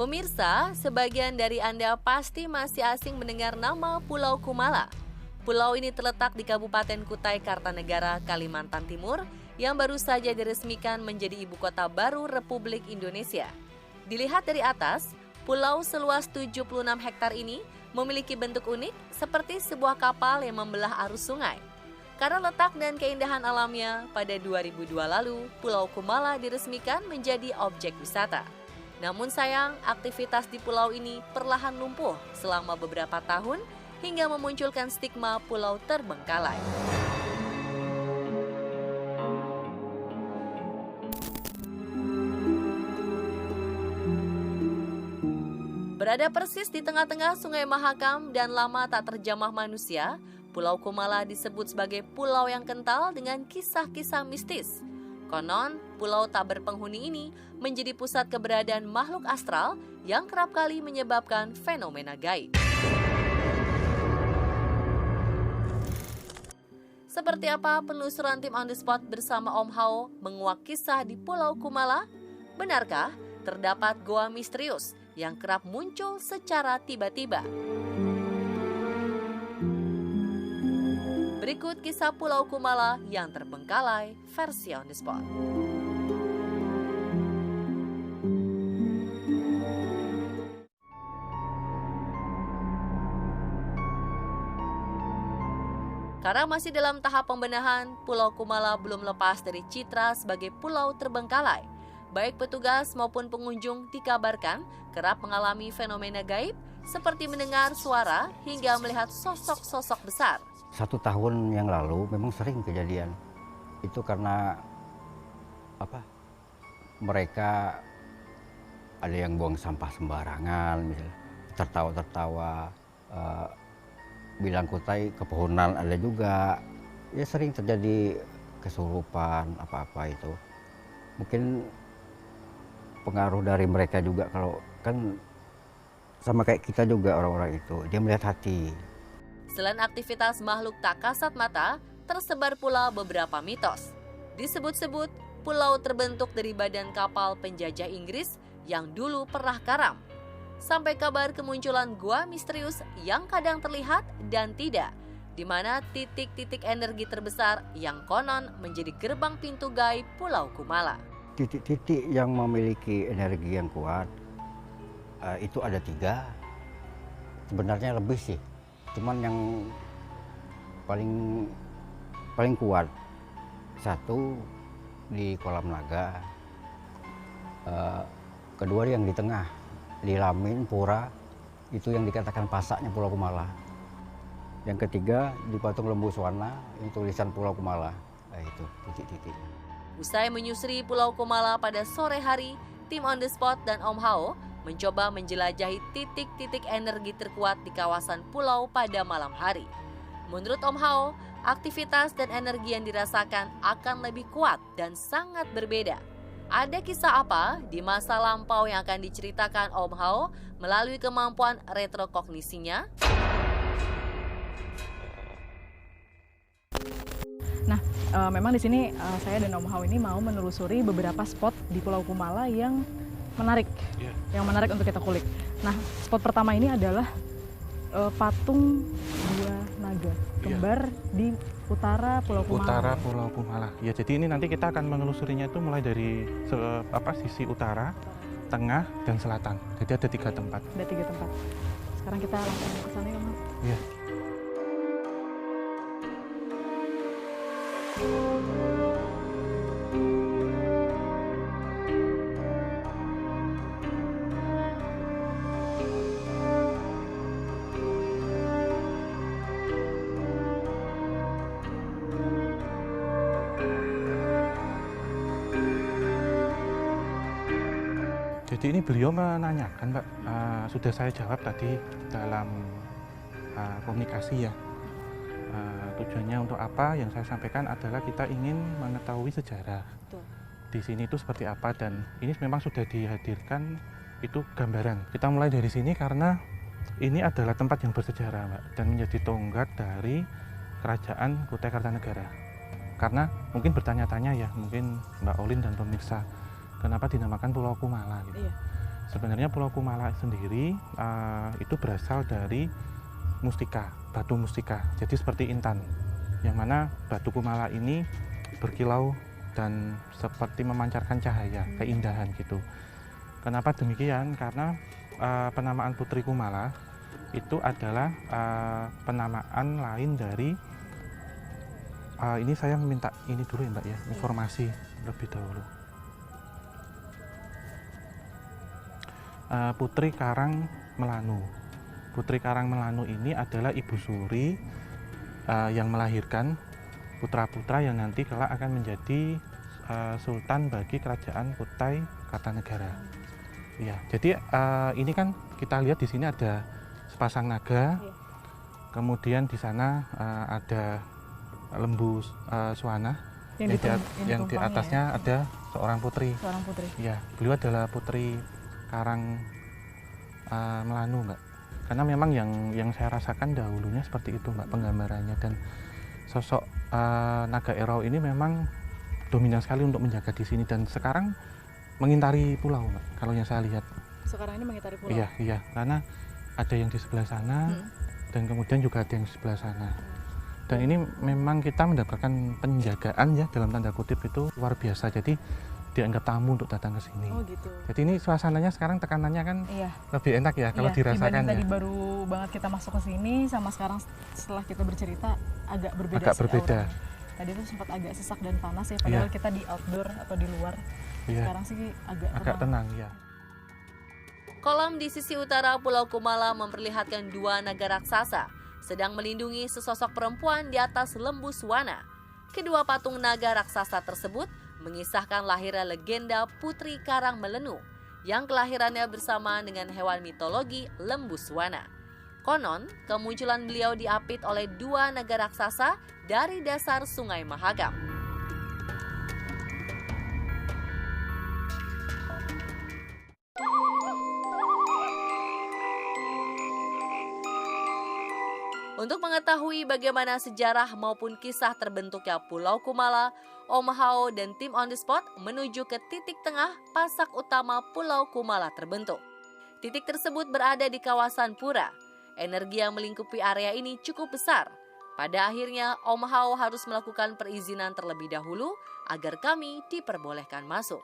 Pemirsa, sebagian dari Anda pasti masih asing mendengar nama Pulau Kumala. Pulau ini terletak di Kabupaten Kutai Kartanegara, Kalimantan Timur, yang baru saja diresmikan menjadi ibu kota baru Republik Indonesia. Dilihat dari atas, pulau seluas 76 hektar ini memiliki bentuk unik seperti sebuah kapal yang membelah arus sungai. Karena letak dan keindahan alamnya, pada 2002 lalu, Pulau Kumala diresmikan menjadi objek wisata. Namun sayang, aktivitas di pulau ini perlahan lumpuh selama beberapa tahun hingga memunculkan stigma pulau terbengkalai. Berada persis di tengah-tengah Sungai Mahakam dan lama tak terjamah manusia, Pulau Kumala disebut sebagai pulau yang kental dengan kisah-kisah mistis. Konon, pulau tak berpenghuni ini menjadi pusat keberadaan makhluk astral yang kerap kali menyebabkan fenomena gaib. Seperti apa penelusuran tim On The Spot bersama Om Hao menguak kisah di Pulau Kumala? Benarkah terdapat goa misterius yang kerap muncul secara tiba-tiba? Berikut kisah Pulau Kumala yang terbengkalai versi On The Spot. Karena masih dalam tahap pembenahan, Pulau Kumala belum lepas dari citra sebagai pulau terbengkalai. Baik petugas maupun pengunjung dikabarkan kerap mengalami fenomena gaib seperti mendengar suara hingga melihat sosok-sosok besar. 1 tahun yang lalu memang sering kejadian. Itu karena mereka ada yang buang sampah sembarangan, misalnya tertawa-tertawa, bilang Kutai kepohonan ada juga. Ya sering terjadi kesurupan apa-apa itu. Mungkin pengaruh dari mereka juga, kalau kan sama kayak kita juga orang-orang itu, dia melihat hati. Selain aktivitas makhluk tak kasat mata, tersebar pula beberapa mitos. Disebut-sebut, pulau terbentuk dari badan kapal penjajah Inggris yang dulu pernah karam. Sampai kabar kemunculan gua misterius yang kadang terlihat dan tidak, di mana titik-titik energi terbesar yang konon menjadi gerbang pintu gaib Pulau Kumala. Titik-titik yang memiliki energi yang kuat, itu ada 3. Sebenarnya lebih sih. Cuman yang paling kuat 1 di Kolam Naga, kedua yang di tengah di Lamin Pura, itu yang dikatakan pasaknya Pulau Kumala. Yang ketiga di Patung Lembu Swana, yang tulisan Pulau Kumala. Nah, itu titik-titik. Usai menyusuri Pulau Kumala pada sore hari, tim On The Spot dan Om Hao mencoba menjelajahi titik-titik energi terkuat di kawasan pulau pada malam hari. Menurut Om Hao, aktivitas dan energi yang dirasakan akan lebih kuat dan sangat berbeda. Ada kisah apa di masa lampau yang akan diceritakan Om Hao melalui kemampuan retrokognisinya? Nah, memang di sini saya dan Om Hao ini mau menelusuri beberapa spot di Pulau Kumala yang menarik, yang menarik untuk kita kulik. Nah, spot pertama ini adalah patung 2 naga kembar di utara Pulau Kumala. Utara Pulau Kumala. Ya, jadi ini nanti kita akan menelusurinya itu mulai dari sisi utara, tengah, dan selatan. Jadi ada 3 tempat. Ada 3 tempat. Sekarang kita langsung ke sana ya, Om Hao. Iya. Jadi ini beliau menanyakan, Mbak, sudah saya jawab tadi dalam komunikasi ya. Tujuannya untuk apa yang saya sampaikan adalah kita ingin mengetahui sejarah. Betul. Di sini itu seperti apa, dan ini memang sudah dihadirkan itu gambaran. Kita mulai dari sini karena ini adalah tempat yang bersejarah, Mbak, dan menjadi tonggak dari Kerajaan Kutai Kartanegara. Karena mungkin bertanya-tanya ya, mungkin Mbak Olin dan pemirsa, kenapa dinamakan Pulau Kumala gitu. Iya. Sebenarnya Pulau Kumala sendiri itu berasal dari mustika, batu mustika. Jadi seperti intan, yang mana batu Kumala ini berkilau dan seperti memancarkan cahaya, keindahan gitu. Kenapa demikian? Karena penamaan Putri Kumala itu adalah penamaan lain dari ini saya minta ini dulu ya Mbak ya, informasi lebih dahulu. Putri Karang Melanu. Putri Karang Melanu ini adalah ibu suri yang melahirkan putra-putra yang nanti kelak akan menjadi sultan bagi kerajaan Kutai Kartanegara. Ya, jadi ini kan kita lihat di sini ada sepasang naga, kemudian di sana ada lembu Swana, yang di atasnya ada seorang putri. Seorang putri. Ya, beliau adalah Putri Karang Melanu, Mbak. Karena memang yang saya rasakan dahulunya seperti itu, Mbak, penggambarannya. Dan sosok naga Erau ini memang dominan sekali untuk menjaga di sini, dan sekarang mengintari pulau, Mbak, kalau yang saya lihat. Sekarang ini mengitari pulau? Iya, karena ada yang di sebelah sana, dan kemudian juga ada yang di sebelah sana. Dan ini memang kita mendapatkan penjagaan ya, dalam tanda kutip itu luar biasa. Jadi dianggap tamu untuk datang ke sini. Oh gitu. Jadi ini suasananya sekarang tekanannya kan lebih enak ya kalau dirasakan ya. Tadi baru banget kita masuk ke sini sama sekarang setelah kita bercerita agak berbeda. Agak berbeda. Tadi itu sempat agak sesak dan panas ya, padahal kita di outdoor atau di luar. Sekarang sih agak tenang ya. Kolam di sisi utara Pulau Kumala memperlihatkan dua naga raksasa sedang melindungi sesosok perempuan di atas lembu Swana. Kedua patung naga raksasa tersebut mengisahkan lahirnya legenda Putri Karang Melenu yang kelahirannya bersamaan dengan hewan mitologi lembu Swana. Konon, kemunculan beliau diapit oleh dua naga raksasa dari dasar Sungai Mahakam. Untuk mengetahui bagaimana sejarah maupun kisah terbentuknya Pulau Kumala, Om Hao dan tim On The Spot menuju ke titik tengah pasak utama Pulau Kumala terbentuk. Titik tersebut berada di kawasan Pura. Energi yang melingkupi area ini cukup besar. Pada akhirnya, Om Hao harus melakukan perizinan terlebih dahulu agar kami diperbolehkan masuk.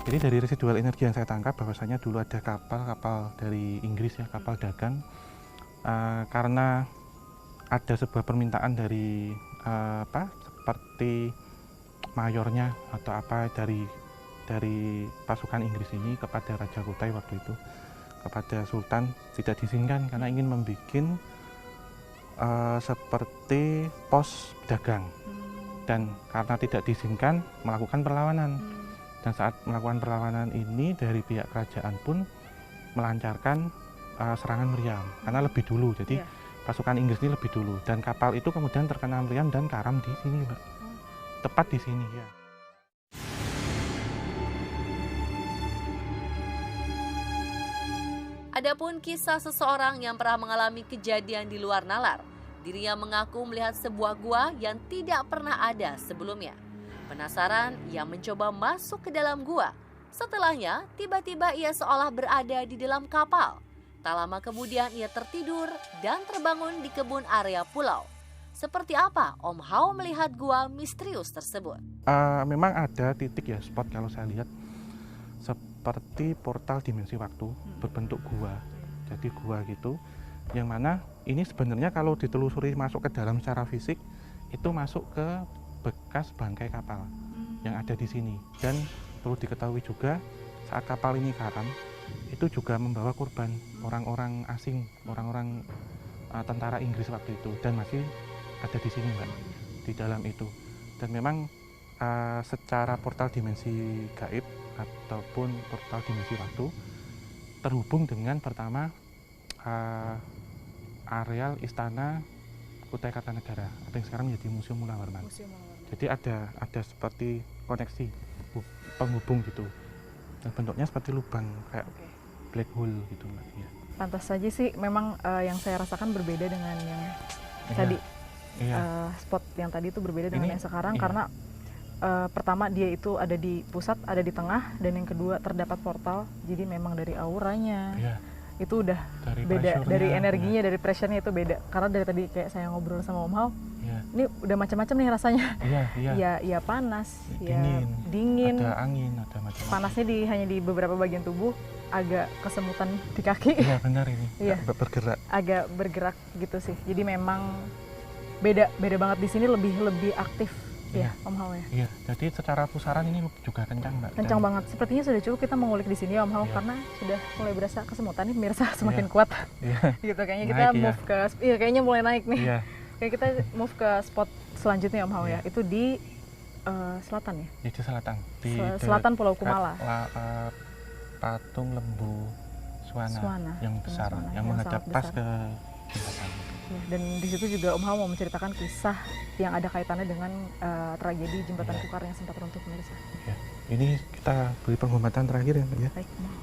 Jadi dari residual energi yang saya tangkap bahwasanya dulu ada kapal dari Inggris ya, kapal dagang. Karena ada sebuah permintaan dari seperti mayornya atau apa dari pasukan Inggris ini kepada Raja Kutai waktu itu, kepada Sultan, tidak diizinkan karena ingin membuat seperti pos dagang, dan karena tidak diizinkan melakukan perlawanan. Dan saat melakukan perlawanan ini dari pihak kerajaan pun melancarkan serangan meriam karena lebih dulu. Jadi pasukan Inggris ini lebih dulu, dan kapal itu kemudian terkena meriam dan karam di sini, Mbak. Tepat di sini ya. Adapun kisah seseorang yang pernah mengalami kejadian di luar nalar. Dirinya mengaku melihat sebuah gua yang tidak pernah ada sebelumnya. Penasaran, ia mencoba masuk ke dalam gua. Setelahnya, tiba-tiba ia seolah berada di dalam kapal. Tak lama kemudian ia tertidur dan terbangun di kebun area pulau. Seperti apa Om Hao melihat gua misterius tersebut? Memang ada titik ya, spot kalau saya lihat seperti portal dimensi waktu berbentuk gua. Jadi gua gitu, yang mana ini sebenarnya kalau ditelusuri masuk ke dalam secara fisik itu masuk ke bekas bangkai kapal yang ada di sini. Dan perlu diketahui juga saat kapal ini karam itu juga membawa korban orang-orang asing, orang-orang tentara Inggris waktu itu, dan masih ada di sini, Mbak, di dalam itu. Dan memang secara portal dimensi gaib ataupun portal dimensi waktu terhubung dengan pertama areal istana Kutai Kartanegara atau yang sekarang menjadi Museum Mula Warman. Jadi ada seperti koneksi penghubung gitu. Dan bentuknya seperti lubang kayak black hole gitu Mbak. Ya. Pantas saja sih memang yang saya rasakan berbeda dengan yang Iya, tadi. iya. Spot yang tadi itu berbeda dengan Ini- yang sekarang iya. karena pertama dia itu ada di pusat, ada di tengah, dan yang kedua terdapat portal. Jadi memang dari auranya Iya, itu udah dari beda, pressure-nya, dari energinya, dari pressure-nya itu beda. Karena dari tadi kayak saya ngobrol sama Om Hao, Iya, ini udah macam-macam nih rasanya. iya. Ya panas, Dingin. ya dingin. Ada angin, ada macam-macam. Panasnya hanya di beberapa bagian tubuh, agak kesemutan di kaki, Iya benar ini. Iya. Nggak bergerak. agak bergerak gitu sih. Jadi memang beda banget di sini, lebih aktif ya Iya. Om Hao ya. Iya, jadi secara pusaran ini juga kencang Mbak. Kencang Dan- banget. Sepertinya sudah cukup kita mengulik di sini ya Om Hao, Iya. karena sudah mulai berasa kesemutan nih pemirsa, semakin Iya. kuat. Iya, Gitu kayaknya Naik, kita iya. move ke kayaknya mulai naik nih. iya. Kayak kita move ke spot selanjutnya Om Hao ya. Iya. Itu di selatan ya. Di selatan. Di Selatan Pulau dekat Kumala. patung lembu Suwana, Suwana, yang patung besar, Suwana, yang yang menghadap sangat pas besar. ke jembatan. Ya, dan di situ juga Om Hao mau menceritakan kisah yang ada kaitannya dengan tragedi jembatan Iya. Kukar yang sempat runtuh pemirsa. Ya. Ini kita beri penghormatan terakhir ya Mbak ya. Baik, Om Hao.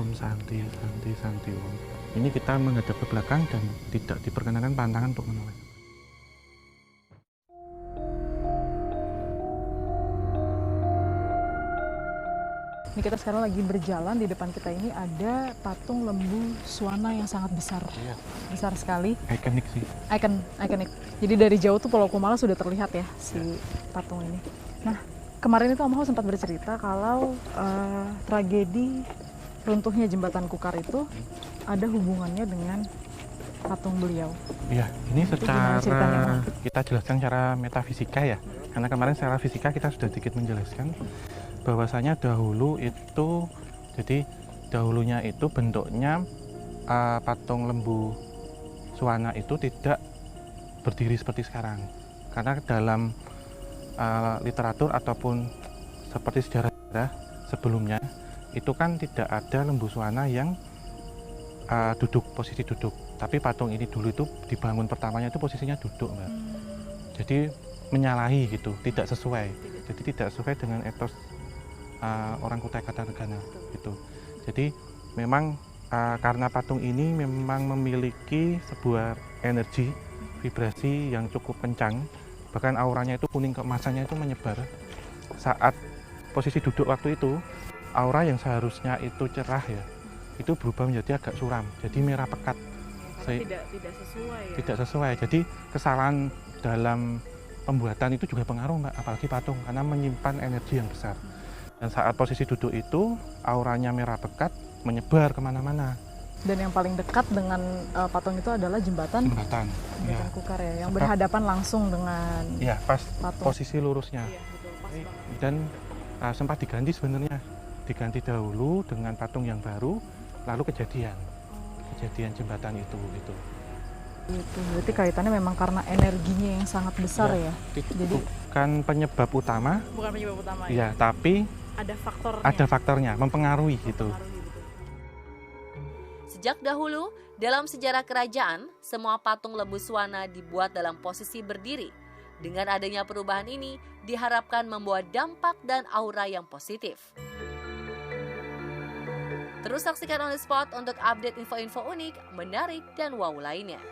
Om Santi, Santi, Santi Om. Ini kita menghadap ke belakang dan tidak diperkenankan pantangan untuk menoleh. Ini kita sekarang lagi berjalan, di depan kita ini ada patung lembu Suwana yang sangat besar. Iya. Besar sekali. Ikonik sih. Ikonik. Jadi dari jauh tuh Pulau Kumala sudah terlihat ya si patung ini. Nah, kemarin itu Om Hao sempat bercerita kalau tragedi runtuhnya jembatan Kukar itu ada hubungannya dengan patung beliau. Iya, ini gimana ceritanya, secara Bang? kita jelaskan secara metafisika ya. Karena kemarin secara fisika kita sudah sedikit menjelaskan bahwasanya dahulu itu, jadi dahulunya itu bentuknya patung lembu Suwana itu tidak berdiri seperti sekarang. Karena dalam literatur ataupun seperti sejarah sebelumnya itu kan tidak ada lembu Suwana yang posisi duduk. Tapi patung ini dulu itu dibangun pertamanya itu posisinya duduk, Mbak. Jadi menyalahi gitu, tidak sesuai. Jadi tidak sesuai dengan etos orang Kutai Kartanegara gitu. Jadi memang karena patung ini memang memiliki sebuah energi vibrasi yang cukup kencang, bahkan auranya itu kuning keemasannya itu menyebar. Saat posisi duduk waktu itu, aura yang seharusnya itu cerah ya, itu berubah menjadi agak suram, jadi merah pekat. Tidak sesuai ya. Tidak sesuai. Jadi kesalahan dalam pembuatan itu juga pengaruh, Mbak, apalagi patung karena menyimpan energi yang besar. Dan saat posisi duduk itu auranya merah pekat menyebar kemana-mana. Dan yang paling dekat dengan patung itu adalah jembatan Jembatan. Ya, Kukar ya, yang Sebab- berhadapan langsung dengan ya pas patung. posisi lurusnya. Iya, betul, pas banget. Dan sempat diganti sebenarnya. Diganti dahulu dengan patung yang baru, lalu kejadian jembatan itu gitu. Gitu. Berarti kaitannya memang karena energinya yang sangat besar ya. Jadi Bukan penyebab utama, bukan penyebab utama ya, tapi Ada faktornya. ada faktornya mempengaruhi gitu. Sejak dahulu, dalam sejarah kerajaan, semua patung lembu Suwana dibuat dalam posisi berdiri. Dengan adanya perubahan ini, diharapkan membawa dampak dan aura yang positif. Terus saksikan On The Spot untuk update info-info unik, menarik, dan wow lainnya.